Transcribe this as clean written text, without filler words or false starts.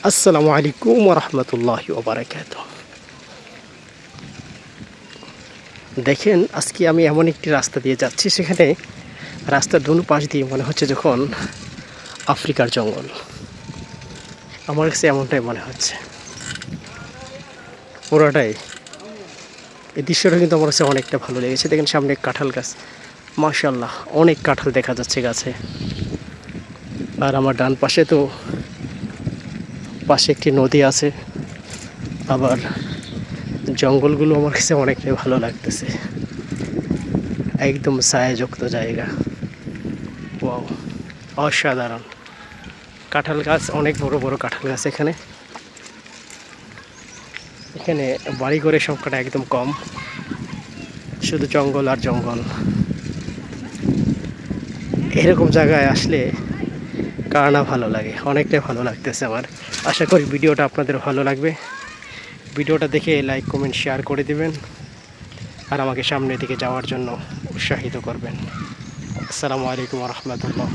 আসসালামু আলাইকুম ওয়া রাহমাতুল্লাহি ওয়া বারাকাতুহু। দেখেন আজকে আমি এমন একটি রাস্তা দিয়ে যাচ্ছি, সেখানে রাস্তার দোনো পাশ দিয়ে মনে হচ্ছে যখন আফ্রিকার জঙ্গল। আমার কাছে এমনটাই মনে হচ্ছে পুরোটাই। এই দৃশ্যটা কিন্তু আমার কাছে অনেকটা ভালো লেগেছে। দেখেন সামনে কাঁঠাল গাছ, মাশাআল্লাহ অনেক কাঁঠাল দেখা যাচ্ছে গাছে। আর আমার ডান পাশে তো পাশে একটি নদী আছে, আবার জঙ্গলগুলো আমার কাছে অনেকটাই ভালো লাগতেছে। একদম ছায়াযুক্ত জায়গা। ওয়াও, অসাধারণ। কাঁঠাল গাছ, অনেক বড় বড় কাঁঠাল গাছ এখানে। এখানে বাড়িঘরের সংখ্যাটা একদম কম, শুধু জঙ্গল আর জঙ্গল। এরকম জায়গায় আসলে কার না ভালো লাগে, অনেকটাই ভালো লাগতেছে আমার। আশা করি ভিডিওটা আপনাদের ভালো লাগবে। ভিডিওটা দেখে লাইক কমেন্ট শেয়ার করে দিবেন, আর আমাকে সামনের দিকে যাওয়ার জন্য উৎসাহিত করবেন। আসসালামু আলাইকুম ওয়া রাহমাতুল্লাহ।